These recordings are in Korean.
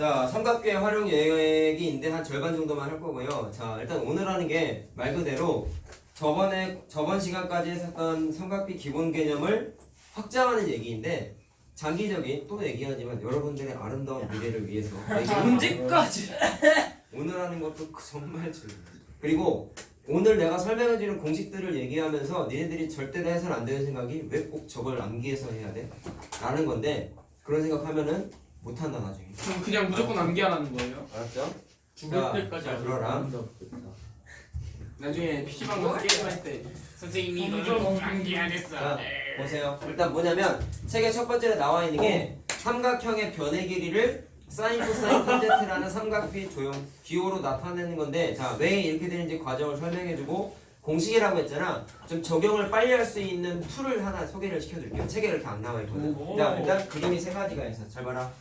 자, 삼각비의 활용 얘기인데 한 절반 정도만 할 거고요. 자, 일단 오늘 하는 게 말 그대로 저번 시간까지 했었던 삼각비 기본 개념을 확장하는 얘기인데 장기적인 또 얘기하지만 여러분들의 아름다운 미래를 위해서 언제까지? 오늘 하는 것도 정말 중요해요. 그리고 오늘 내가 설명해주는 공식들을 얘기하면서 니네들이 절대로 해서는 안 되는 생각이 왜 꼭 저걸 암기해서 해야 돼? 라는 건데 그런 생각하면은 못한다 나중에. 그럼 그냥 무조건 암기하라는 거예요? 알았죠? 죽을 자, 때까지 자, 알고 들어라. 나중에 PC방 가서 게임할 때 선생님이 이거를 암기 안 했어. 자, 보세요. 일단 뭐냐면 책의 첫 번째로 나와 있는 게 삼각형의 변의 길이를 사인, 코사인, 탄젠트라는 삼각비 조형 기호로 나타내는 건데 자, 왜 이렇게 되는지 과정을 설명해주고 공식이라고 했잖아. 좀 적용을 빨리 할 수 있는 툴을 하나 소개를 시켜줄게요. 책에 이렇게 안 나와 있거든. 자, 일단 그림이 세 가지가 있어. 잘 봐라.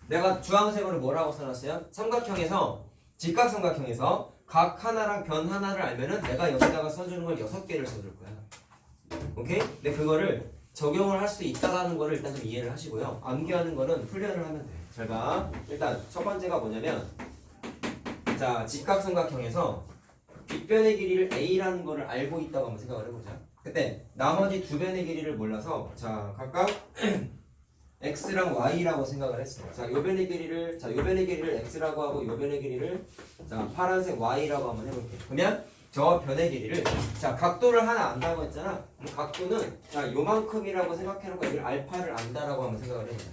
내가 주황색으로 뭐라고 써놨어요? 삼각형에서 직각삼각형에서 각 하나랑 변 하나를 알면은 내가 여기다가 써주는 걸 6개를 써줄 거야. 오케이? 근데 그거를 적용을 할 수 있다라는 거를 일단 좀 이해를 하시고요. 암기하는 거는 훈련을 하면 돼. 잘 봐. 일단 첫 번째가 뭐냐면 자, 직각삼각형에서 빗변의 길이를 A라는 거를 알고 있다고 한번 생각을 해보자. 근데 나머지 두 변의 길이를 몰라서 자, 각각 X랑 Y라고 생각을 했어. 자, 요 변의 길이를 X라고 하고 요 변의 길이를 자, 파란색 Y라고 한번 해볼게. 그러면 저 변의 길이를 자, 각도를 하나 안다고 했잖아. 그럼 각도는 자, 요만큼이라고 생각해놓고 여기 알파를 안다라고 한번 생각을 해보자.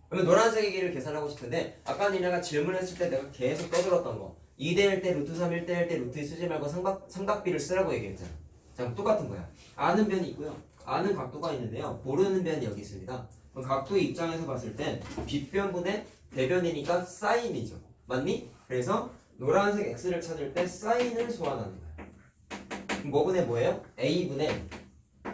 그러면 노란색의 길이를 계산하고 싶은데 아까 니네가 질문했을 때 내가 계속 떠들었던 거 2대1 때 루트 3, 1대1 때 루트 2 쓰지 말고 삼각비를 쓰라고 얘기했잖아. 자, 똑같은 거야. 아는 변이 있고요. 아는 각도가 있는데요. 모르는 변이 여기 있습니다. 그럼 각도의 입장에서 봤을 땐 빗변분의 대변이니까 사인이죠. 맞니? 그래서 노란색 x를 찾을 때 사인을 소환하는 거야. 그럼 뭐분의 뭐예요? a분의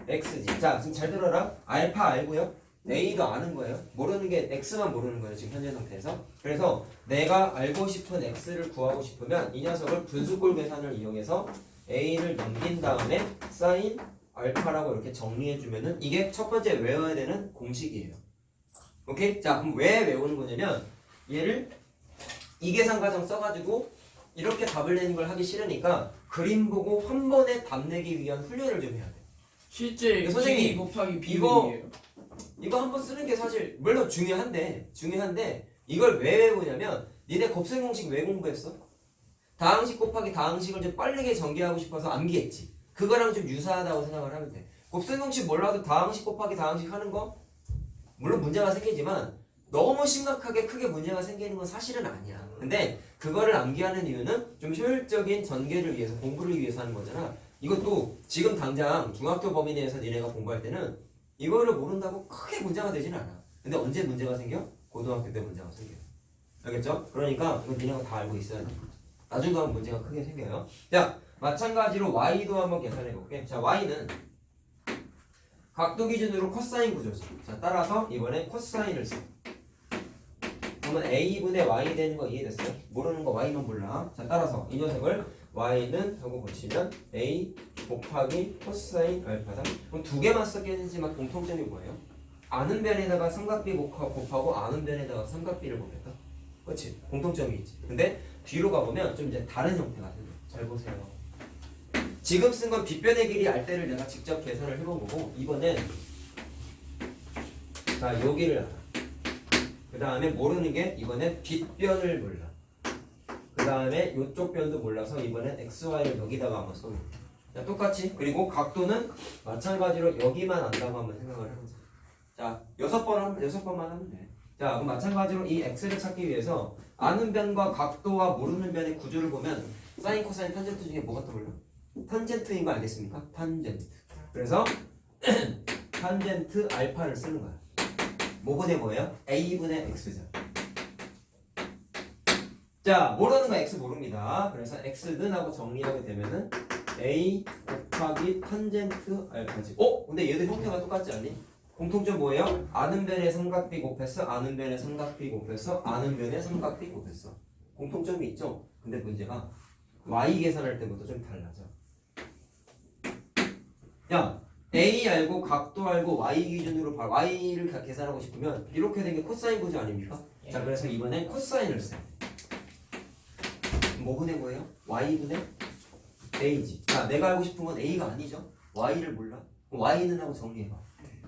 x지. 자, 지금 잘 들어라. 알파 알고요. a도 아는 거예요. 모르는 게 x만 모르는 거예요. 지금 현재 상태에서. 그래서 내가 알고 싶은 x를 구하고 싶으면 이 녀석을 분수꼴 계산을 이용해서 a를 넘긴 다음에 사인 알파라고 이렇게 정리해주면은 이게 첫 번째 외워야 되는 공식이에요. 오케이? 자, 그럼 왜 외우는 거냐면 얘를 이계산 과정 써가지고 이렇게 답을 내는 걸 하기 싫으니까 그림 보고 한 번에 답 내기 위한 훈련을 좀 해야 돼. 실제 선생님, B 곱하기 이거 B분이에요. 이거 한 번 쓰는 게 사실 물론 중요한데 이걸 왜 외우냐면 니네 곱셈 공식 왜 공부했어? 다항식 곱하기 다항식을 좀 빠르게 전개하고 싶어서 암기했지. 그거랑 좀 유사하다고 생각을 하면 돼. 곱셈 공식 몰라도 다항식 곱하기 다항식 하는 거 물론 문제가 생기지만 너무 심각하게 크게 문제가 생기는 건 사실은 아니야. 근데 그거를 암기하는 이유는 좀 효율적인 전개를 위해서 공부를 위해서 하는 거잖아. 이것도 지금 당장 중학교 범위 내에서 니네가 공부할 때는 이거를 모른다고 크게 문제가 되진 않아. 근데 언제 문제가 생겨? 고등학교 때 문제가 생겨. 알겠죠? 그러니까 이거 니네가 다 알고 있어야 돼. 나중에 하면 문제가 크게 생겨요. 자, 마찬가지로 y도 한번 계산해 볼게. 자, y는 각도 기준으로 코사인 구조지. 자, 따라서 이번에 코사인을 써. 그러면 a분의 y 되는 거 이해됐어요? 모르는 거 y만 몰라. 자, 따라서 이 녀석을 y는 하고 보시면 a 곱하기 코사인 알파다. 그럼 두 개만 쓰게 되지만 공통점이 뭐예요? 아는 변에다가 삼각비 곱하고 아는 변에다가 삼각비를 곱했다. 그렇지? 공통점이 있지. 근데 뒤로 가보면 좀 이제 다른 형태가 돼요. 잘 보세요. 지금 쓴 건 빗변의 길이 알 때를 내가 직접 계산을 해본 거고 이번엔 자, 여기를 알아. 그 다음에 모르는 게 이번엔 빗변을 몰라. 그 다음에 이쪽 변도 몰라서 이번엔 xy를 여기다가 한번 써볼게. 자, 똑같이. 그리고 각도는 마찬가지로 여기만 안다고 한번 생각을 해보자. 자, 6번만 하면 돼. 자, 그럼 마찬가지로 이 x를 찾기 위해서 아는 변과 각도와 모르는 변의 구조를 보면 사인, 코사인, 탄젠트 중에 뭐가 떠올려? 탄젠트인 거 알겠습니까? 탄젠트. 그래서 탄젠트 알파를 쓰는 거야. 뭐분의 뭐예요? a분의 x죠. 자, 모르는 거 x 모릅니다. 그래서 x는 하고 정리하게 되면은 a 곱하기 탄젠트 알파지. 근데 얘들 형태가 똑같지 않니? 공통점 뭐예요? 아는 변의 삼각비 곱했어. 아는 변의 삼각비 곱했어. 아는 변의 삼각비 곱했어. 공통점이 있죠? 근데 문제가 y 계산할 때부터 좀 달라져. 야, A 알고 각도 알고 Y 기준으로 Y를 계산하고 싶으면 이렇게 된 게 코사인 구조 아닙니까? 예. 자, 그래서 이번엔 코사인을 써요. 뭐분의 뭐예요? Y분의 A지. 자, 내가 알고 싶은 건 A가 아니죠? Y를 몰라? 그럼 Y는 하고 정리해봐.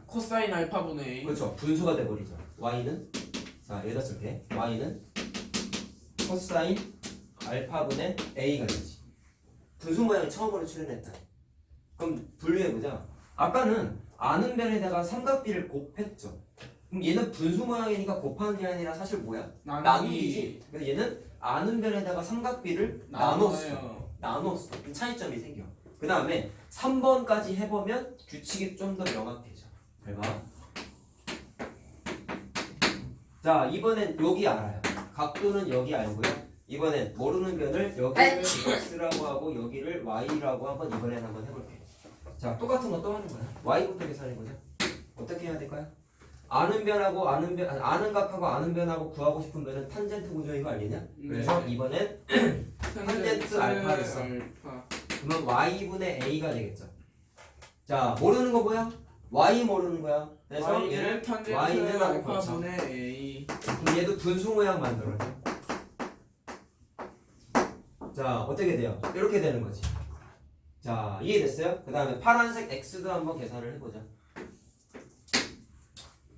코사인 알파분의 A. 그렇죠. 분수가 돼버리죠. Y는 자, 여기다 쓸게. Y는 코사인 알파분의 A가 되지. 분수 모양이 처음으로 출현했다. 그럼 분류해보자. 아까는 아는 변에다가 삼각비를 곱했죠. 그럼 얘는 분수 모양이니까 곱하는 게 아니라 사실 뭐야? 나누기지. 그래서 얘는 아는 변에다가 삼각비를 나눴어. 그럼 차이점이 생겨. 그 다음에 3번까지 해보면 규칙이 좀 더 명확해져. 잘 봐. 자, 이번엔 여기 알아요. 각도는 여기 알고요. 이번엔 모르는 변을 여기를 x라고 하고 여기를 y라고 한번 이번엔 한번 해볼게. 자, 똑같은 거 또 하는 거야. y부터 계산해보자. 어떻게 해야 될까요? 아는 변하고 아는 값하고 아는 변하고 구하고 싶은 변은 탄젠트 구조인 거 알겠냐? 그래서 이번엔 탄젠트 알파를 써. 그러면 y분의 a가 되겠죠. 자, 모르는 거 뭐야? y 모르는 거야. 그래서 얘를 y는 하고 고쳐. 알파분의 A. 그럼 얘도 분수 모양 만들어줘. 자, 어떻게 돼요? 이렇게 되는 거지. 자, 이해됐어요? 그 다음에 파란색 x도 한번 계산을 해보자.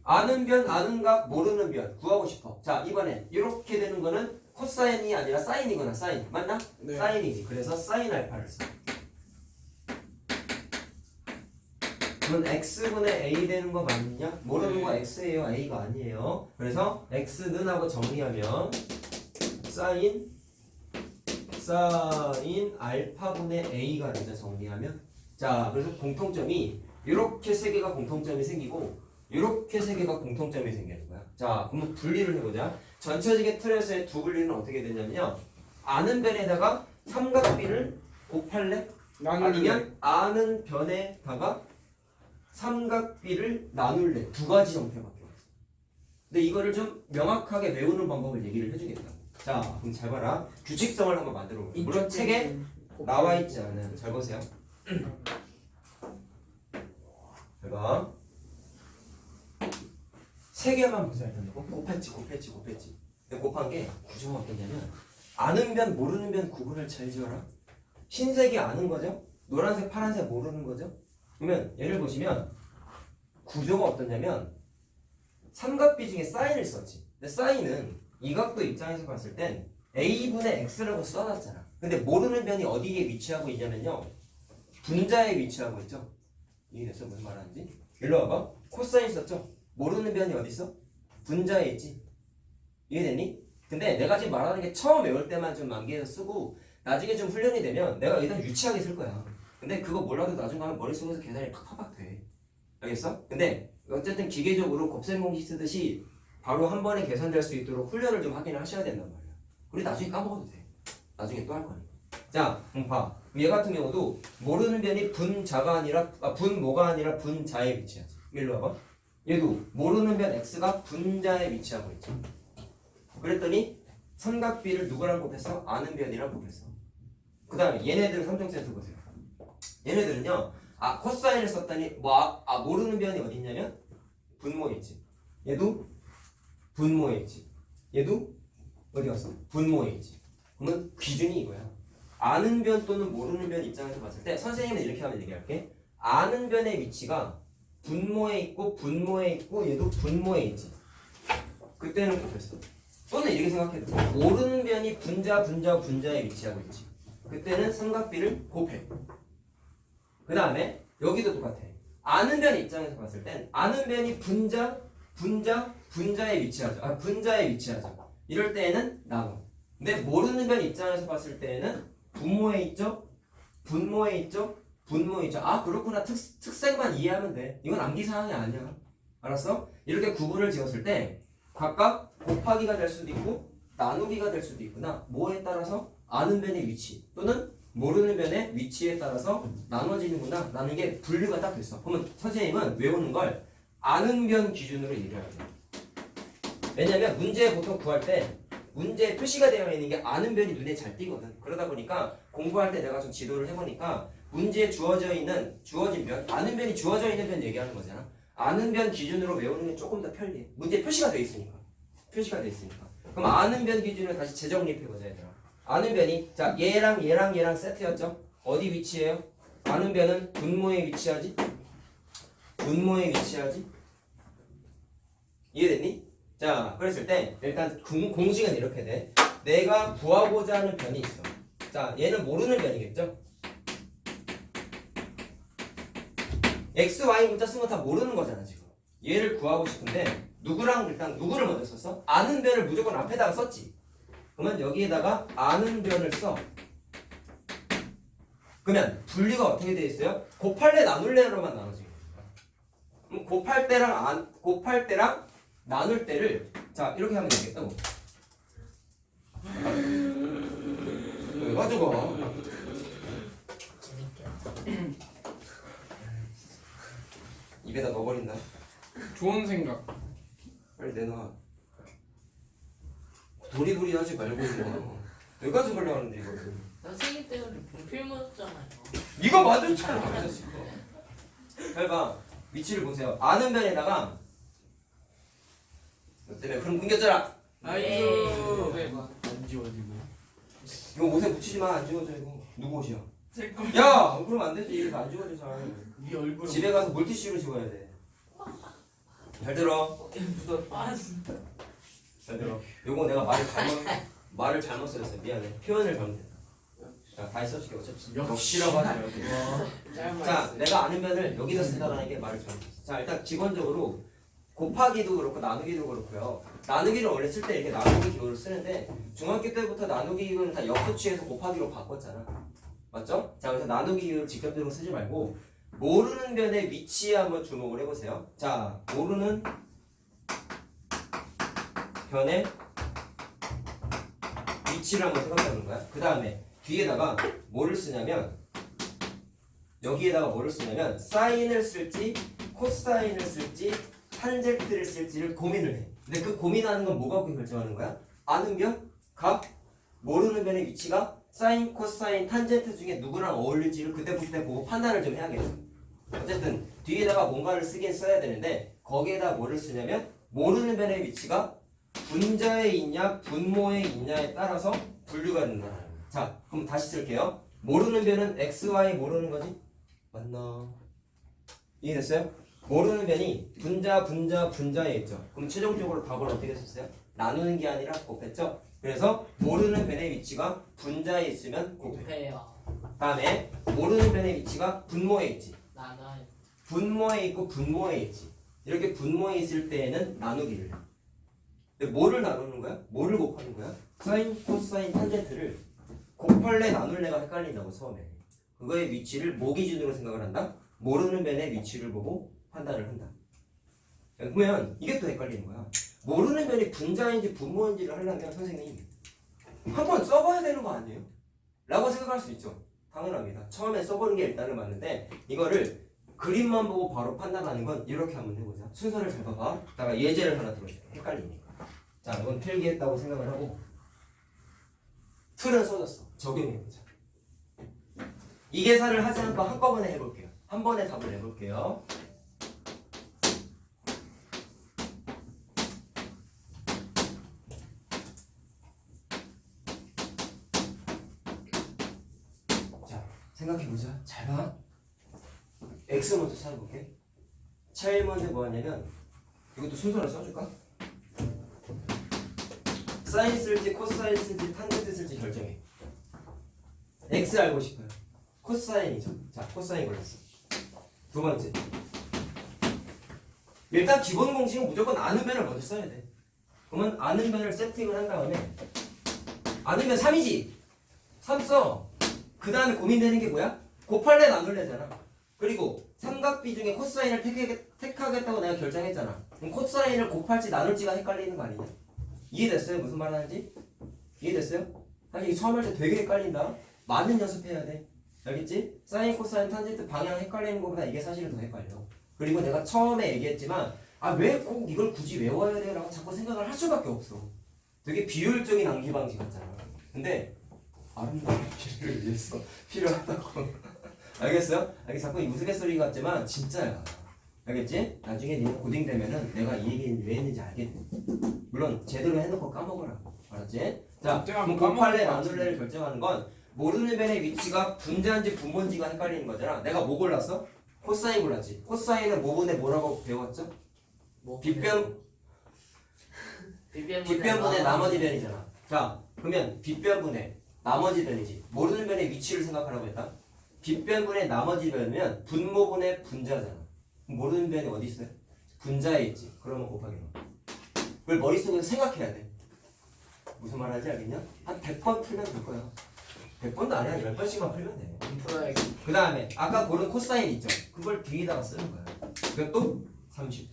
아는 변, 아는 값, 모르는 변 구하고 싶어. 자, 이번에 이렇게 되는 거는 코사인이 아니라 사인이구나. 사인 맞나? 네. 사인이지. 그래서 사인 알파를 써. 그러면 x분의 a 되는 거 맞냐? 모르는 거 x예요. a가 아니에요. 그래서 x는 하고 정리하면 사인 알파분의 a가 되죠. 정리하면. 자, 그래서 공통점이 이렇게 세 개가 공통점이 생기고 이렇게 세 개가 공통점이 생기는 거야. 자, 그러면 분리를 해보자. 전체적인 틀에서의 두 분리는 어떻게 되냐면요. 아는 변에다가 삼각비를 곱할래? 아니면 아는 변에다가 삼각비를 나눌래? 두 가지 형태밖에 없어. 근데 이거를 좀 명확하게 외우는 방법을 얘기를 해주겠다. 자, 그럼 잘 봐라. 규칙성을 한번 만들어 볼게요. 물론 책에 나와 있지 않아요. 잘 보세요. 잘 봐. 세 개만 보자. 일단 곱했지. 근데 곱한 게 구조가 어떻냐면 아는 변, 모르는 변 구분을 잘 지어라. 흰색이 아는 거죠. 노란색, 파란색 모르는 거죠. 그러면 얘를 보시면 구조가 어떠냐면 삼각비 중에 사인을 썼지. 근데 사인은 이 각도 입장에서 봤을 땐 a분의 x라고 써놨잖아. 근데 모르는 변이 어디에 위치하고 있냐면요. 분자에 위치하고 있죠. 이해됐어? 무슨 말하는지? 일로 와봐. 코사인 썼죠? 모르는 변이 어디 있어? 분자에 있지. 이해됐니? 근데 내가 지금 말하는 게 처음 외울 때만 좀 만개해서 쓰고 나중에 좀 훈련이 되면 내가 일단 유치하게 쓸 거야. 근데 그거 몰라도 나중에 가면 머릿속에서 계산이 팍팍팍 돼. 알겠어? 근데 어쨌든 기계적으로 곱셈 공식 쓰듯이 바로 한 번에 계산될 수 있도록 훈련을 좀 하긴 하셔야 된단 말이야. 우리 나중에 까먹어도 돼. 나중에 또 할 거니까. 자, 그럼 봐. 얘 같은 경우도 모르는 변이 분자가 아니라 분모가 아니라 분자에 위치하지. 일로 와봐. 얘도 모르는 변 x가 분자에 위치하고 있지. 그랬더니 삼각비를 누구랑 곱했어? 아는 변이랑 곱했어. 그 다음에 얘네들 삼정센스 보세요. 얘네들은요. 코사인을 썼더니 모르는 변이 어디 있냐면 분모에 있지. 얘도 분모에 있지. 얘도 어디 갔어? 분모에 있지. 그러면 기준이 이거야. 아는 변 또는 모르는 변 입장에서 봤을 때 선생님은 이렇게 하면 얘기할게. 아는 변의 위치가 분모에 있고 분모에 있고 얘도 분모에 있지. 그때는 곱했어. 또는 이렇게 생각해도 돼. 모르는 변이 분자에 위치하고 있지. 그때는 삼각비를 곱해. 그 다음에 여기도 똑같아. 아는 변 입장에서 봤을 땐 아는 변이 분자에 위치하죠. 분자에 위치하죠. 이럴 때에는 나눠. 근데 모르는 변 입장에서 봤을 때에는 분모에 있죠. 분모에 있죠. 그렇구나. 특색만 이해하면 돼. 이건 암기사항이 아니야. 알았어? 이렇게 구분을 지었을 때 각각 곱하기가 될 수도 있고 나누기가 될 수도 있구나. 뭐에 따라서? 아는 변의 위치 또는 모르는 변의 위치에 따라서 나눠지는구나 라는 게 분류가 딱 됐어. 그러면 선생님은 외우는 걸 아는 변 기준으로 얘기해야 돼. 왜냐면 문제 보통 구할 때 문제에 표시가 되어 있는 게 아는 변이 눈에 잘 띄거든. 그러다 보니까 공부할 때 내가 좀 지도를 해보니까 문제에 주어진 변, 아는 변이 주어져 있는 변 얘기하는 거잖아. 아는 변 기준으로 외우는 게 조금 더 편리해. 문제 표시가 돼 있으니까. 그럼 아는 변 기준을 다시 재정립해보자 얘들아. 아는 변이 자 얘랑 세트였죠. 어디 위치해요? 아는 변은 분모에 위치하지. 이해됐니? 자 그랬을 때 일단 공식은 이렇게 돼. 내가 구하고자 하는 변이 있어. 자 얘는 모르는 변이겠죠. x, y 문자 쓴 거 다 모르는 거잖아 지금. 얘를 구하고 싶은데 누구를 먼저 썼어? 아는 변을 무조건 앞에다가 썼지. 그러면 여기에다가 아는 변을 써. 그러면 분리가 어떻게 돼 있어요? 곱할래 나눌래로만 나눠지는 거야. 그럼 곱할 때랑 나눌 때를 자 이렇게 하면 되겠다고. 왜 가져가? 입에다 넣어버린다. 좋은 생각. 빨리 내놔. 도리도리 하지 말고 있어. 왜 가져가려고 하는데 이거를. 선생님 때문에 분필 묻었잖아요. 네가 맞았잖아. 잘 봐. 위치를 보세요. 아는 변에다가 너 때문에 그럼 끊겼잖아. 아이고. 안 지워지고. 이거 옷에 붙이지 마. 안 지워져 이거. 누구 옷이야? 제 거. 야, 그러면 안 되지. 이거 안 지워져 잘. 네 얼굴. 집에 가서 물티슈로 지워야 돼. 잘 들어. 아 진짜. 잘 들어. 요거 내가 말을 잘못 썼어. 미안해. 표현을 잘못했다. 자, 다시 써줄게. 어차피 역시라고 하지 말고. 자, 내가 아는 변을 여기다 쓴다라는 게 말을 잘못했어. 자, 일단 기본적으로 곱하기도 그렇고 나누기도 그렇고요. 나누기를 원래 쓸 때 이렇게 나누기 기호를 쓰는데 중학교 때부터 나누기 기호는 다 역수치에서 곱하기로 바꿨잖아. 맞죠? 자, 그래서 나누기 기호를 직접적으로 쓰지 말고 모르는 변의 위치에 한번 주목을 해보세요. 자, 모르는 변의 위치를 한번 생각해보는 거야. 그 다음에 뒤에다가 뭐를 쓰냐면 여기에다가 뭐를 쓰냐면 사인을 쓸지 코사인을 쓸지 탄젠트를 쓸지를 고민을 해. 근데 그 고민하는 건 뭐가 결정하는 거야? 아는 변, 각, 모르는 변의 위치가 사인, 코사인, 탄젠트 중에 누구랑 어울릴지를 그때 보고 판단을 좀 해야겠죠. 어쨌든 뒤에다가 뭔가를 쓰긴 써야 되는데 거기에다 뭐를 쓰냐면 모르는 변의 위치가 분자에 있냐 분모에 있냐에 따라서 분류가 된다. 자 그럼 다시 쓸게요. 모르는 변은 x, y 모르는 거지? 맞나? 이해됐어요? 모르는 변이 분자에 있죠. 그럼 최종적으로 답을 어떻게 썼어요? 나누는 게 아니라 곱했죠. 그래서 모르는 변의 위치가 분자에 있으면 곱해. 곱해요. 다음에 모르는 변의 위치가 분모에 있지. 나눠요. 분모에 있고 분모에 있지. 이렇게 분모에 있을 때에는 나누기를 해. 근데 뭐를 나누는 거야? 뭐를 곱하는 거야? 사인, 코사인, 탄젠트를 곱할래 나눌래가 헷갈린다고 처음에. 그거의 위치를 뭐 기준으로 생각을 한다? 모르는 변의 위치를 보고 판단을 한다. 그러면 이게 또 헷갈리는 거야. 모르는 변이 분자인지 분모인지를 하려면 선생님 한번 써봐야 되는 거 아니에요? 라고 생각할 수 있죠. 당연합니다. 처음에 써보는 게 일단은 맞는데 이거를 그림만 보고 바로 판단하는 건 이렇게 한번 해보자. 순서를 잘 봐봐. 다가 예제를 하나 들어줄게. 헷갈리니까. 자, 이건 필기했다고 생각을 하고 틀은 써졌어. 적용해보자. 이 계산을 하지 않고 한꺼번에 해볼게요. 한 번에 답을 내볼게요. 자, 생각해보자. 잘 봐. X 먼저 찾아볼게. 제일 먼저 뭐 하냐면 이것도 순서를 써줄까? 사인 쓸지 코사인 쓸지 탄젠트 쓸지 결정해. X 알고 싶어요. 코사인이죠. 자, 코사인 걸렸어. 두 번째. 일단 기본 공식은 무조건 아는 변을 먼저 써야 돼. 그러면 아는 변을 세팅을 한 다음에 아는 변 3이지? 3 써. 그 다음에 고민되는 게 뭐야? 곱할래 나눌래잖아. 그리고 삼각비 중에 코사인을 택하겠다고 내가 결정했잖아. 그럼 코사인을 곱할지 나눌지가 헷갈리는 거 아니냐? 이해됐어요? 무슨 말 하는지? 이해됐어요? 사실 처음 할 때 되게 헷갈린다. 많은 연습해야 돼. 알겠지? 사인, 코사인, 탄젠트 방향 헷갈리는 것보다 이게 사실은 더 헷갈려. 그리고 내가 처음에 얘기했지만 아 왜 꼭 이걸 굳이 외워야 돼? 라고 자꾸 생각을 할 수밖에 없어. 되게 비효율적인 암기 방식 같잖아. 근데 아름다운 미래를 위해서 필요하다고. 알겠어요? 이게 자꾸 이 우스갯소리 같지만 진짜야. 알겠지? 나중에 니네 고딩 되면은 내가 이 얘기는 왜 했는지 알겠지? 물론 제대로 해놓고 까먹으라고. 알았지? 자, 그럼 곱할래 나눌래를 결정하는 건 모르는 변의 위치가 분자인지 분모인지가 헷갈리는 거잖아. 내가 뭐 골랐어? 코사인 골랐지. 코사인은 모분의 뭐라고 배웠죠? 뭐 빗변 빗변분의 나머지 변이잖아. 자, 그러면 빗변분의 나머지 변이지. 모르는 변의 위치를 생각하라고 했다. 빗변분의 나머지 변이면 분모분의 분자잖아. 그럼 모르는 변이 어디 있어요? 분자에 있지. 그러면 곱하기 넣어. 그걸 머릿속에서 생각해야 돼. 무슨 말 하는지 알겠냐? 한 100번 풀면 될 거야. 100번도 아니야. 10번씩만 풀면 돼. 풀어야겠다. 그 다음에 아까 고른 코사인 있죠? 그걸 뒤에다가 쓰는 거야. 그것도 30도.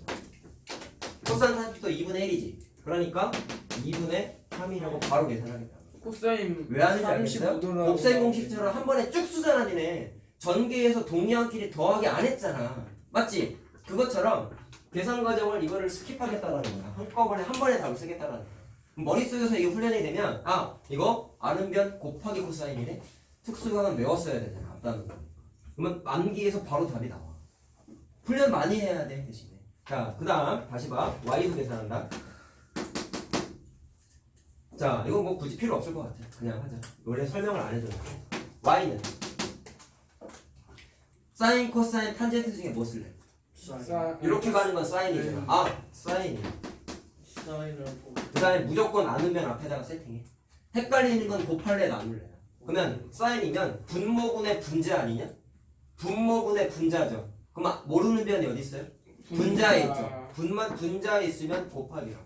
코사인 30도 2분의 1이지. 그러니까 2분의 3이라고 바로 계산하겠다. 코사인 왜 하는지 알겠어요? 35도라고 곱셈 공식처럼 한 번에 쭉 쓰잖아 니네. 전개에서 동량끼리 더하기 안 했잖아. 맞지? 그것처럼 계산 과정을 이거를 스킵하겠다라는 거야. 한꺼번에 한 번에 답을 쓰겠다라는 거야. 머릿속에서 이게 훈련이 되면 아 이거 아는 변 곱하기 코사인이네. 특수강은 외웠어야 되잖아. 앞단은. 그러면 암기에서 바로 답이 나와. 훈련 많이 해야 돼 대신에. 자, 그 다음 다시 봐. y도 계산한다. 자, 이거 뭐 굳이 필요 없을 것 같아. 그냥 하자. 원래 설명을 안 해줘도 돼. y는 사인, 코사인, 탄젠트 중에 뭐 쓸래? 이렇게 가는 건 사인이잖아. 아, 사인이. 사인을 보고 그 다음에 무조건 아는 변 앞에다가 세팅해. 헷갈리는 건 곱할래 나눌래. 그러면 사인이면 분모분의 분자 아니냐? 분모분의 분자죠. 그럼 모르는 변이 어디 있어요? 분자에 있죠. 분자에 있으면 곱하기라고.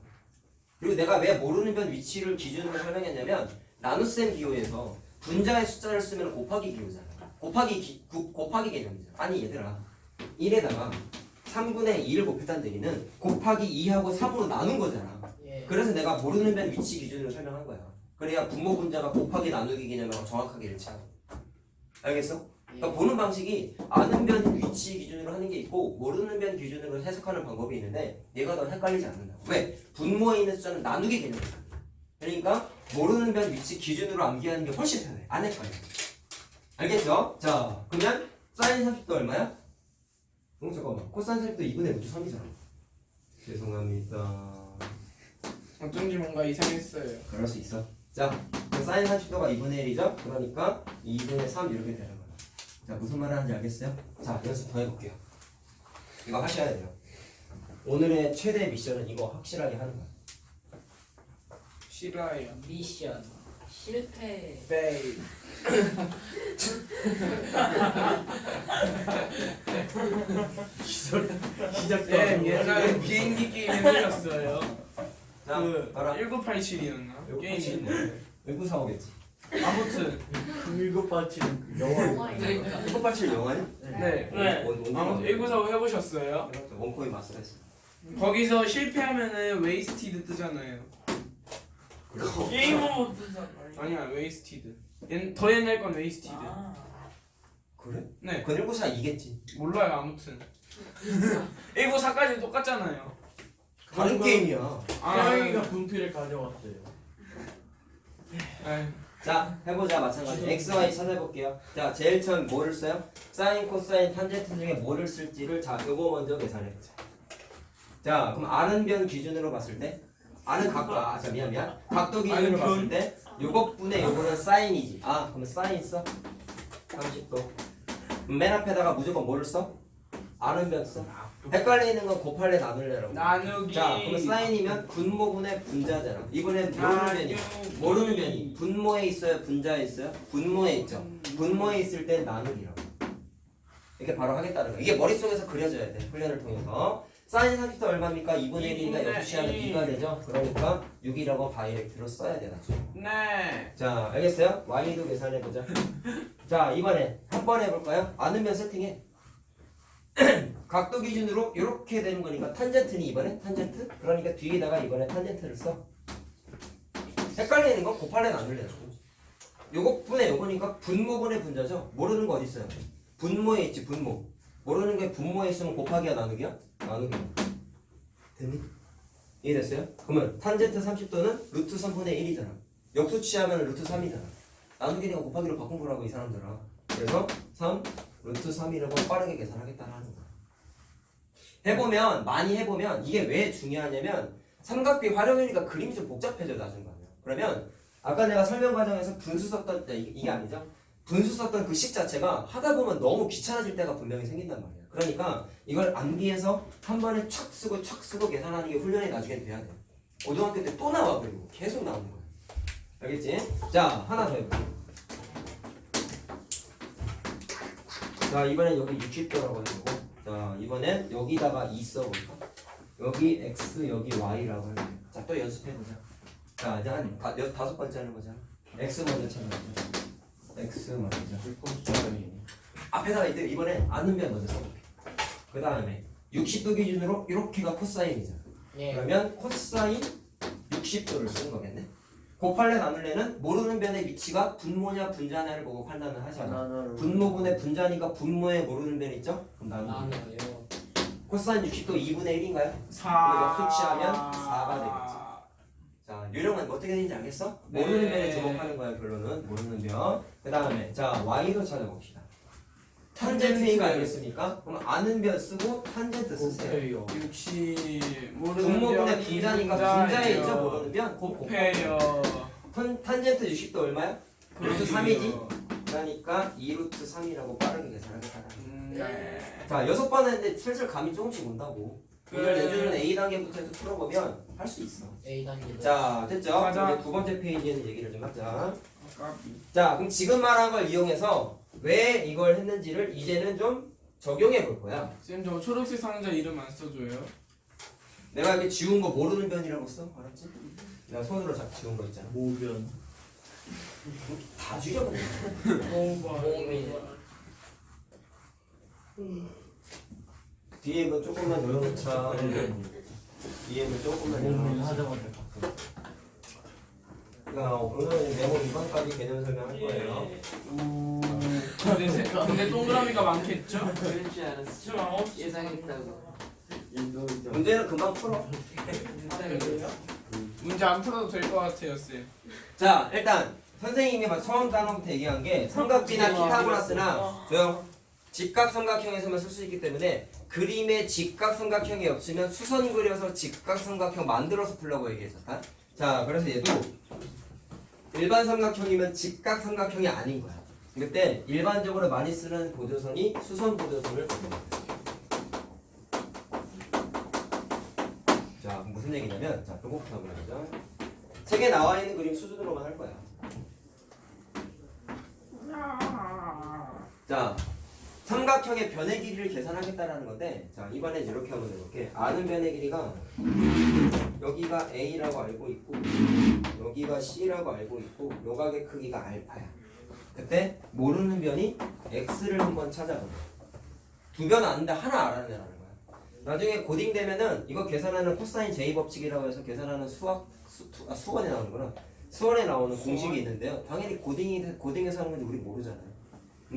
그리고 내가 왜 모르는 변 위치를 기준으로 설명했냐면 나눗셈 기호에서 분자의 숫자를 쓰면 곱하기 기호잖아. 곱하기 개념이잖아. 아니 얘들아 1에다가 3분의 2를 곱했다는 얘기는 곱하기 2하고 3으로 나눈 거잖아. 예. 그래서 내가 모르는 변 위치 기준으로 설명한 거야. 그래야 분모 분자가 곱하기 나누기 개념하고 정확하게 일치하고. 알겠어? 그러니까 보는 방식이 아는 변 위치 기준으로 하는 게 있고 모르는 변 기준으로 해석하는 방법이 있는데 얘가 더 헷갈리지 않는다. 왜? 분모에 있는 숫자는 나누기 개념이야. 그러니까 모르는 변 위치 기준으로 암기하는 게 훨씬 편해. 안 헷갈려. 알겠죠? 자, 그러면 사인 30도 얼마야? 잠깐만. 코사인 30도 2분의 루트 3이잖아. 죄송합니다. 어쩐지 뭔가 이상했어요. 그럴 수 있어. 자, 그 사인 30도가 2분의 1이죠? 그러니까 2분의 3 이렇게 되는 거야. 자, 무슨 말 하는지 알겠어요? 자, 연습 더 해볼게요. 이거 하셔야 돼요. 오늘의 최대 미션은 이거 확실하게 하는 거야. 싫어요. 미션 실패. 베이. 시작도 네, 옛날에 비행기 게임 해보셨어요? 자, 그 봐라. 1987이었나? 게임이. 1945겠지. 아무튼 1987은 영화. 1987 영화니? 네. 네. 아무튼 1945 해보셨어요? 원코인 마스터했어. 거기서 실패하면은 웨이스티드 뜨잖아요. 게임은 못 뜨잖아. 아니야 웨이스티드. 더 옛날 건 웨이스티드. 아. 그래? 네. 그건 1944 이겠지. 몰라요 아무튼. 1944까지 똑같잖아요. 다른 게임이야. 태영이가 분필을 가져왔어요. 아유. 자, 해보자. 마찬가지. x, y 찾아볼게요. 자, 제일 처음 뭐를 써요? 사인, 코사인, 탄젠트 중에 뭐를 쓸지를 자, 요거 먼저 계산해보자. 자, 그럼 아는 변 기준으로 봤을 때 아는 각도, 미안. 각도 기준으로 아는 변? 봤을 때 요것분의 요거는 사인이지. 아, 그럼 사인 써? 30도. 맨 앞에다가 무조건 뭐를 써? 아는 변 써? 헷갈리는 건 곱할래 나눌래라고. 나누기. 자, 그럼 사인이면 분모분의 분자잖아. 이번엔 모르는 변이. 모르는 변이. 분모에 있어요? 분자에 있어요? 분모에 있죠. 분모에 있을 땐 나누기라고. 이렇게 바로 하겠다는 거야. 이게 머릿속에서 그려져야 돼. 훈련을 통해서. 사인 30도 얼마입니까? 2분의 1이니까 6시 하면 2가 되죠. 그러니까 6이라고 바이렉트로 써야 돼. 나중에. 네. 자, 알겠어요? y도 계산해보자. 자, 이번에 한 번 해볼까요? 아는 변 세팅해. 각도 기준으로 이렇게 되는 거니까 탄젠트니 이번에 탄젠트? 그러니까 뒤에다가 이번에 탄젠트를 써. 헷갈리는 건 곱할래 나눌래. 요거 분의 요거니까 분모분의 분자죠. 모르는 거 어디 있어요? 분모에 있지 분모. 모르는 게 분모에 있으면 곱하기야 나누기야? 나누기. 됐니? 이해됐어요? 그러면 탄젠트 30도는 루트 3분의 1이잖아. 역수 취하면 루트 3이잖아. 나누기니까 곱하기로 바꾼 거라고 이 사람들아. 그래서 3 루트 3이라고 빠르게 계산하겠다는 거야. 해보면 많이 해보면 이게 왜 중요하냐면 삼각비 활용이니까 그림이 좀 복잡해져 나중에. 그러면 아까 내가 설명 과정에서 분수 썼던 이게 아니죠? 분수 썼던 그 식 자체가 하다 보면 너무 귀찮아질 때가 분명히 생긴단 말이야. 그러니까 이걸 암기해서 한 번에 촥 쓰고 계산하는 게 훈련이 나중에 돼야 돼. 고등학교 때 또 나와. 그리고 계속 나오는 거야. 알겠지? 자, 하나 더 해볼게. 자, 이번엔 여기 60도라고 해보고, 자, 이번엔 여기다가 2 써볼까? 여기 x, 여기 y라고 해볼게. 자, 또 연습해보자. 자, 이제 한 5번째 하는 거잖아. x 먼저 찾아보자. x 먼저. 앞에다가 이번에 아는 변 먼저 써볼게. 그 다음에 60도 기준으로 이렇게가 코사인이잖아. 예. 그러면 코사인 60도를 쓰는 거겠네. 곱할래 나눌래는 모르는 변의 위치가 분모냐 분자냐를 보고 판단을 하잖아. 분모분의 분자니까 분모에 모르는 변 있죠? 그럼 나누기. 나눠요. 코사인 60도 2분의 1인가요? 4 역수치하면 4가 되겠지. 자, 유령은 어떻게 되는지 알겠어? 네. 모르는 변에 주목하는 거야. 결론은 모르는 변. 그 다음에 자 y도 찾아봅시다. 탄젠트가 알겠습니까? 그럼 아는 변 쓰고 탄젠트 쓰세요. 60 모르는 분모분의 변이 분자니까 분자에 있죠 모르는 변. 곱해요. 탄젠트 60도 얼마야? 루트 3이지? 그러게요. 그러니까 2루트 3이라고 빠르게 계산하겠다. 네. 자, 6번 했는데 슬슬 감이 조금씩 온다고. 오늘 그- 내주는 A단계부터 해서 풀어보면 할 수 있어. A 단계. 자, 됐죠? 가자. 이제 두 번째 페이지에는 얘기를 좀 하자. 까비. 자, 그럼 지금 말한 걸 이용해서 왜 이걸 했는지를 이제는 좀 적용해 볼 거야. 쌤, 저 초록색 상자 이름 안 써줘요? 내가 이렇게 지운 거 모르는 변이라고 써? 알았지? 내가 손으로 지운 거 있잖아. 모변. 다 죽여버려. 모민. 뒤에 뭐 조금만 넣어놓자. 뒤에 뭐 조금만 모변 넣어놓자. 하자마자 바꿔. 그러니까 오늘은 메모 2번까지 개념 설명할 거예요. 근데 동그라미가 많겠죠? 그럴 줄 알았어. 예상했다고. 문제는 금방 풀어. 문제 안 풀어도 될 것 같아요, 쌤. 자, 일단 선생님이 처음 단어부터 얘기한 게 삼각비나 피타고라스나 조용 직각삼각형에서만 쓸 수 있기 때문에 그림에 직각삼각형이 없으면 수선 그려서 직각삼각형 만들어서 풀라고 얘기했었다. 자, 그래서 얘도 일반 삼각형이면 직각삼각형이 아닌 거야. 그때 일반적으로 많이 쓰는 보조선이 수선 보조선을 보는 자, 무슨 얘기냐면, 자, 그거부터 한번 해보자. 책에 나와 있는 그림 수준으로만 할 거야. 자, 삼각형의 변의 길이를 계산하겠다라는 건데, 자, 이번엔 이렇게 한번 해볼게. 아는 변의 길이가 여기가 A라고 알고 있고, 여기가 C라고 알고 있고, 요각의 크기가 알파야. 그때 모르는 변이 X를 한번 찾아보자. 두 변 아는데 하나 알아내라는 거야. 나중에 고딩 되면은 이거 계산하는 코사인 J 법칙이라고 해서 계산하는 수원에 나오는구나. 수원에 나오는 공식이 있는데요. 당연히 고딩에서 하는 건지 우리 모르잖아요.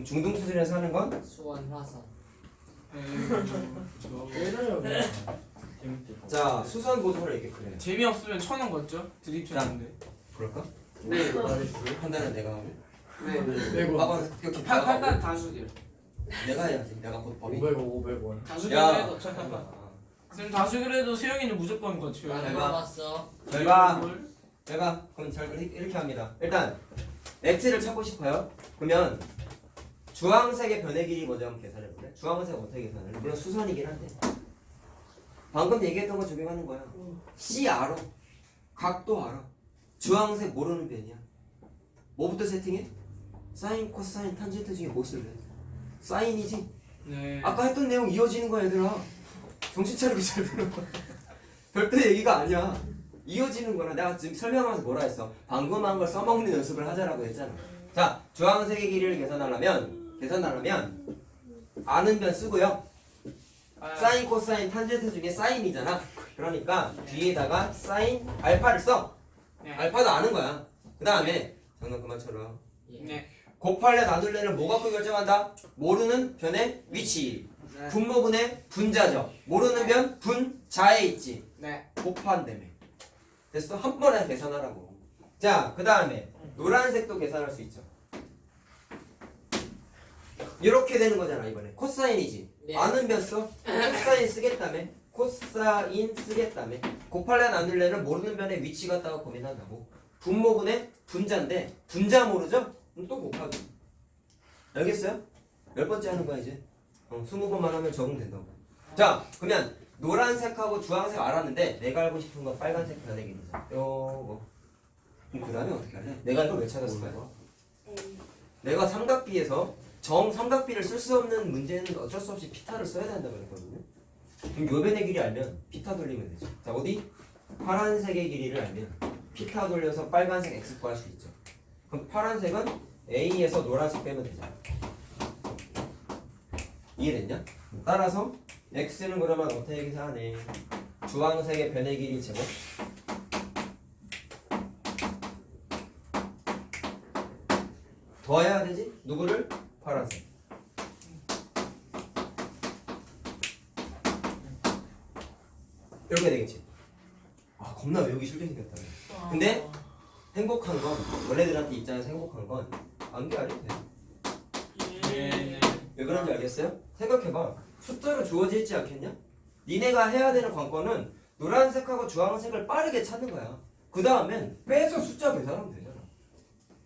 중등 수준에서 하는 건 수원 화산. 때려요. 재밌대. 자, 수선 보조를 이렇게 그래. 재미없으면 1,000원 걷죠? 드립 쳤는데. 그럴까? 네. 판단은 내가 하면. 네. 빼고 빠방 급격히 판단 다수결. 내가 해야지. 내가 곧 법이. 500원. 다수결 야, 해도 잠깐만. 쌤 다수결해도 세영이는 무조건 거쳐요. 안 대박. 해봤어. 제가 그럼 잘 이렇게 합니다. 일단 x를 찾고 싶어요. 그러면 주황색의 변의 길이 먼저 한번 계산해 볼래? 주황색 어떻게 계산해? 물론 수선이긴 한데. 방금 얘기했던 거 적용하는 거야. C 알아. 각도 알아. 주황색 모르는 변이야. 뭐부터 세팅해? 사인, 코사인, 탄젠트 중에 뭐 쓸래? 사인이지. 네. 아까 했던 내용 이어지는 거야, 얘들아. 정신 차리고 잘 들어. 별도 얘기가 아니야. 이어지는 거라. 내가 지금 설명하면서 뭐라 했어? 방금 한 걸 써먹는 연습을 하자라고 했잖아. 자, 주황색의 길이를 계산하려면 아는 변 쓰고요. 사인, 코사인, 탄젠트 중에 사인이잖아. 그러니까 뒤에다가 사인 알파를 써. 네. 알파도 아는 거야. 그 다음에 장난 그만 쳐라. 네. 곱할래 나눌래는 뭐 갖고 결정한다? 모르는 변의 위치. 분모분의 분자죠. 모르는 변 분자에 있지. 네. 곱한다며. 됐어? 한 번에 계산하라고. 자, 그 다음에 노란색도 계산할 수 있죠. 이렇게 되는 거잖아 이번에. 코사인이지. 네. 아는 변 써? 코사인 쓰겠다며. 코사인 쓰겠다며. 곱할래 나눌래를 모르는 변의 위치 갖다가 고민한다고. 분모분의 분자인데 분자 모르죠? 그럼 또 곱하기. 알겠어요? 몇 번째 하는 거야 이제? 20번만 하면 적응된다고. 자 그러면 노란색하고 주황색 알았는데 내가 알고 싶은 건 빨간색 변의 길이죠. 요거. 그럼 그 다음에 어떻게 할래? 내가 이걸 왜 찾았을까요? 내가 삼각비에서 삼각비를 쓸 수 없는 문제는 어쩔 수 없이 피타를 써야 된다고 그랬거든요. 그럼 요 변의 길이 알면 피타 돌리면 되죠. 자 어디? 파란색의 길이를 알면 피타 돌려서 빨간색 x 구할 수 있죠. 그럼 파란색은 A에서 노란색 빼면 되잖아. 이해됐냐? 따라서 x는 그러면 어떻게 계산해? 주황색의 변의 길이 제곱 더해야 되지? 누구를? 파란색. 이렇게 되겠지. 아 겁나 외우기 싫게 생겼다. 근데 행복한 건 원래들한테 입장에서 행복한 건 암기 안 해도 돼. 네. 왜 그런지 알겠어요? 생각해봐. 숫자로 주어져 있지 않겠냐? 니네가 해야 되는 관건은 노란색하고 주황색을 빠르게 찾는 거야. 그 다음엔 빼서 숫자 계산하면 되잖아.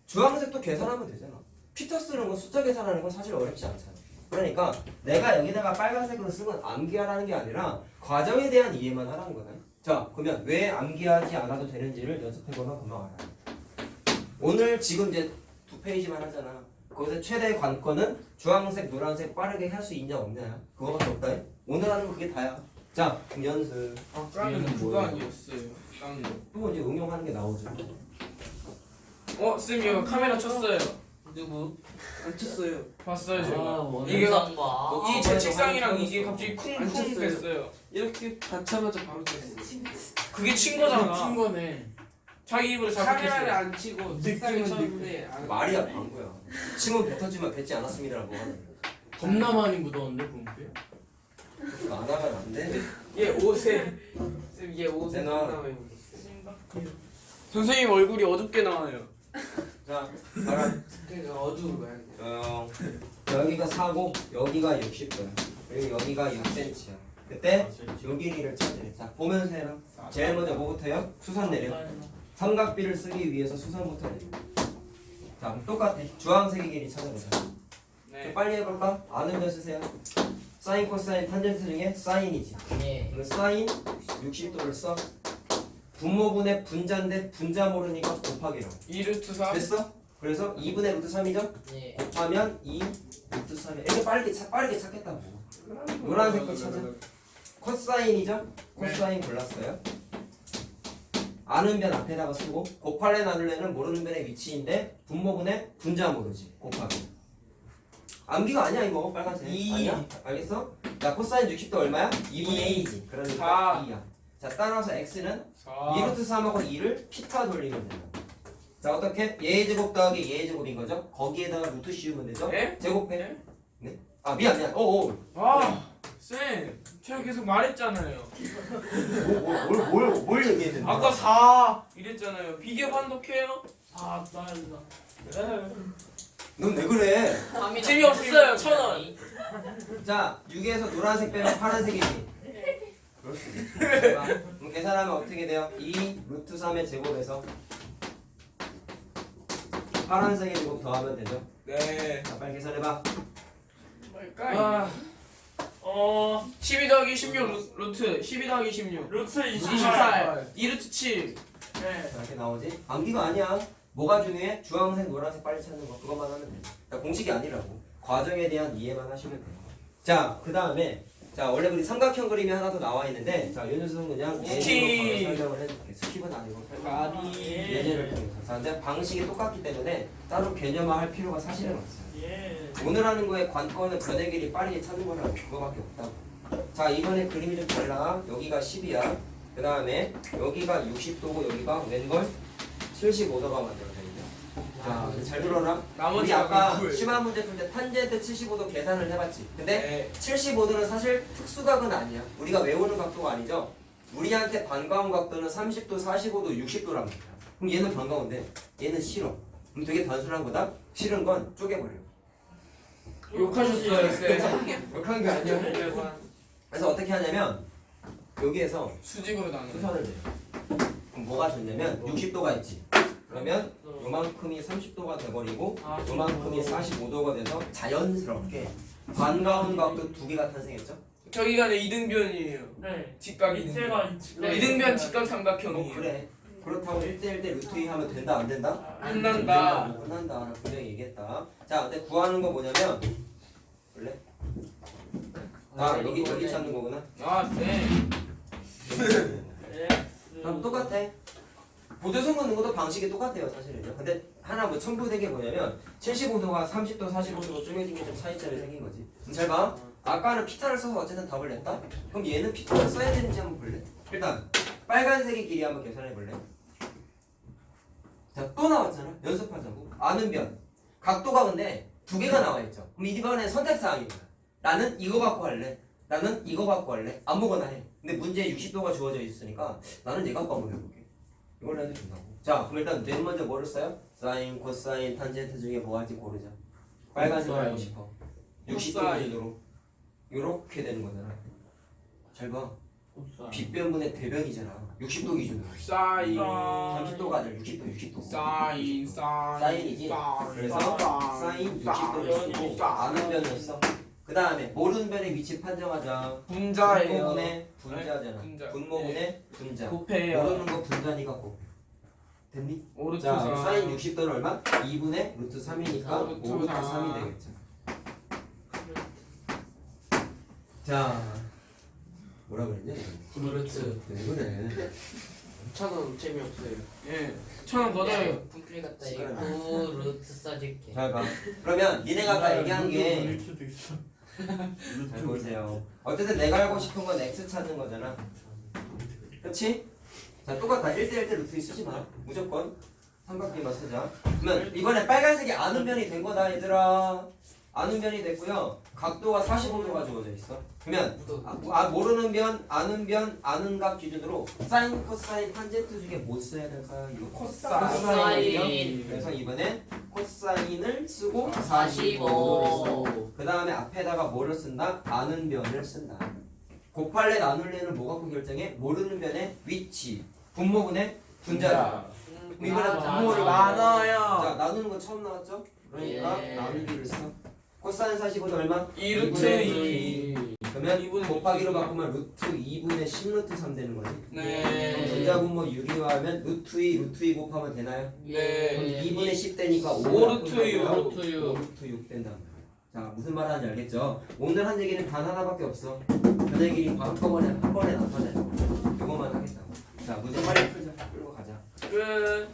주황색도 계산하면 되잖아. 피터 쓰는 건 숫자 계산하는 건 사실 어렵지 않잖아. 그러니까 내가 여기다가 빨간색으로 쓴 건 암기하라는 게 아니라 과정에 대한 이해만 하라는 거다. 자 그러면 왜 암기하지 않아도 되는지를 연습해보면 금방 알아요. 오늘 지금 이제 2페이지만 하잖아. 거기서 최대 관건은 주황색, 노란색 빠르게 할 수 있냐 없냐 그거밖에 없다. 오늘 하는 거 그게 다야. 자 그럼 연습. 깡은 그거 아니었어요. 깡. 또 이제 응용하는 게 나오죠. 쌤 이거 카메라 쳤어요. 누구? 안 쳤어요. 봤어요 제가. 아, 이게 영상 봐. 이 제 책상이랑 이게 갑자기 안 쿵쿵 쳤어요. 됐어요. 이렇게 받자마자 바로 쳤어. 그게 친 거잖아. 거네. 자기 입으로 카메라를 자극했어요. 안 치고 책상에 쳤는데 안- 말이야 방구야. 침은 뱉었지만 뱉지 않았습니다라고 하는 겁나 많이 묻었는데 봄에. 거. 안 하면 안 돼. 얘 옷에 쌤얘 옷에 내놔. 나와요. 선생님 얼굴이 어둡게 나와요. 자 봐라. 그러니까 어두운 거야. 여기가 4고 여기가 60도야. 그리고 여기가 6cm야. 그때 요 길이를 찾으래. 자 보면서 해라. 제일 먼저 뭐부터요? 수선 내려. 삼각비를 쓰기 위해서 수선부터 내려. 자 그럼 똑같아. 주황색의 길이 찾아보자. 좀 네. 빨리 해볼까? 아는 거 쓰세요. 사인, 코사인, 탄젠트 중에 사인이지. 네. 그럼 사인 60도를 써. 분모분의 분자인데 분자 모르니까 곱하기로. 2루트 3. 됐어? 그래서 2분의 루트 3이죠? 네. 곱하면 2 루트 3이 이렇게 빠르게 찾겠다고. 노란색도 찾아. 코사인이죠? 코사인 골랐어요. 아는 변 앞에다가 쓰고 곱할래 나눌래는 모르는 변의 위치인데 분모분의 분자 모르지. 곱하기. 암기가 아니야 이거 빨간색. 아니야? 알겠어? 자 코사인 60도 얼마야? 2분의 1이지. 그러니까 2야. 자 따라서 x는 2루트 3하고 2를 피타 돌리면 된다. 자 어떻게? 예의 제곱 더하기 예의 제곱인 거죠? 거기에다가 루트 씌우면 되죠? 네? 제곱해. 네? 아 미안. 오오. 쌤, 제가 계속 말했잖아요. 뭘 얘기했는데? 아까 4 이랬잖아요. 비교 반복해요. 아, 나였나. 넌 왜 그래? 재미없어요. 1,000원. 자 6에서 노란색 빼면 파란색이지. 그럴 수 있지. 그럼 계산하면 어떻게 돼요? 2 루트 3의 제곱에서 파란색의 제곱 더하면 되죠? 네. 자 빨리 계산해봐. 뭘까요? 12 더하기 16 루트 12 더하기 16 루트 28 2루트 7. 네. 자, 이렇게 나오지? 암기가 아니야. 뭐가 중요해? 주황색, 노란색 빨리 찾는 거. 그것만 하면 돼. 자, 공식이 아니라고. 과정에 대한 이해만 하시면 돼요. 자, 그 다음에 자 원래 우리 삼각형 그림이 하나 더 나와 있는데 자 윤수는 그냥 예제로 바로 설명을 해줄게. 스킵은 아니고 예제를 통해서. 자, 근데 방식이 똑같기 때문에 따로 개념화할 필요가 사실은 없어요. 예. 오늘 하는 거에 관건은 변의 길이 빠르게 찾는 거라고 그거밖에 없다고. 자 이번에 그림이 좀 달라. 여기가 10이야. 그 다음에 여기가 60도고 여기가 왼걸 75도가 만들어져 있냐. 자 잘 들어라. 우리 나머지 아까 굴. 심한 문제 풀 때 탄젠트 75도 계산을 해봤지. 근데 네. 75도는 사실 특수각은 아니야. 우리가 외우는 각도가 아니죠. 우리한테 반가운 각도는 30도, 45도, 60도란 말이야. 그럼 얘는 반가운데 얘는 싫어. 그럼 되게 단순한 거다. 싫은 건 쪼개버려. 욕하셨어요 쌤. 욕한 게 아니야. 그래서 어떻게 하냐면 여기에서 수직으로 나누는. 수선을 내. 그럼 뭐가 좋냐면 60도가 있지. 그러면 요만큼이 30도가 돼버리고 요만큼이 45도가 돼서 자연스럽게 반가운 각도 두 개가 탄생했죠. 저기가 내 이등변이에요. 네. 직각이 있는. 제가 이등변 직각 뭐 삼각형이에요. 그래. 그렇다고 1대1 대 루트 2 하면 된다 안 된다? 끝난다. 끝난다. 분명히 얘기했다. 자, 근데 구하는 거 뭐냐면 원래 여기 찾는 거구나. 아 쌤. 그럼 똑같아. 보조선 긋는 것도 방식이 똑같아요, 사실은요. 근데 하나 뭐 첨부된 게 뭐냐면 75도가 30도, 45도로 쪼개진 게 좀 차이점이 생긴 거지. 잘 봐. 아까는 피타를 써서 어쨌든 답을 냈다. 그럼 얘는 피타를 써야 되는지 한번 볼래? 일단 빨간색의 길이 한번 계산해 볼래? 자, 또 나왔잖아. 연습하자고. 아는 변. 각도가 근데 두 개가 나와 있죠. 그럼 이번에 선택 사항인 거야. 나는 이거 갖고 할래. 나는 이거 갖고 할래. 아무거나 해. 근데 문제에 60도가 주어져 있으니까 나는 얘 갖고 한번 해볼게. 이걸 해도 된다고. 자, 그럼 일단 맨 먼저 뭐를 써요? 사인, 코사인, 탄젠트 중에 뭐 할지 고르자. 빨간색 알고 싶어. 60도 기준으로. 요렇게 되는 거잖아. 잘 봐. 빗변분의 대변이잖아. 60도 기준으로. 사인. 30도가 아니라 60도. 사인. 사인이지. 그래서 사인 60도를 쓰고 아는 변이었어. 그 다음에 모르는 변의 위치 판정하자. 분자예요. 분모분의 분자잖아. 분자. 분모분의 분자. 곱해요. 모르는 거 분자니까 곱. 됐니? 오르트 자, 4. 사인 60도는 얼마? 2분의 루트 3이니까 루트 5루트 4. 3이 되겠죠. 자, 뭐라 그랬냐? 루트. 왜 그래? 5,000원 재미없어요. 예. 1,000원 걷어요. 분필 같다 시끄러워. 이거. 루트 써줄게. 잘 봐. 그러면 니네가 아까 얘기한 게 일 수도 있어. 잘 보세요. 어쨌든 내가 알고 싶은 건 x 찾는 거잖아. 그렇지? 자, 똑같다. 1대1 대 루트 2 쓰지 마. 무조건 삼각비만 쓰자. 그러면 이번에 빨간색이 아는 변이 된 거다 얘들아. 아는 변이 됐고요. 각도가 45도가 주어져 있어. 그러면 모르는 변, 아는 변, 아는 각 기준으로 사인, 코사인, 탄젠트 중에 뭐 써야 될까요? 이거 코사인이요. 그래서 이번엔 코사인을 쓰고 45. 그 다음에 앞에다가 뭐를 쓴다? 아는 변을 쓴다. 곱할래 나눌래는 뭐 갖고 결정해? 모르는 변의 위치, 분모분의 분자다. 그럼 이번에 분모를 많아요. 자, 나누는 건 처음 나왔죠? 그러니까 예. 나누기를 써. 코사인 45도 얼마? 2루트 2. 그러면 2분의 곱하기로 바꾸면 루트 2분의 10루트 3 되는 거지. 네. 분자 분모 유리화하면 루트 2 곱하면 되나요? 네. 2분의 10 되니까 5 5루트 6. 5루트 6 된다. 자, 무슨 말 하는지 알겠죠? 오늘 한 얘기는 단 하나밖에 없어. 그 얘기 한꺼번에 한 번에 나타내. 이거만 하겠다고. 자, 문제 빨리 풀자. 끌고 가자. 끝.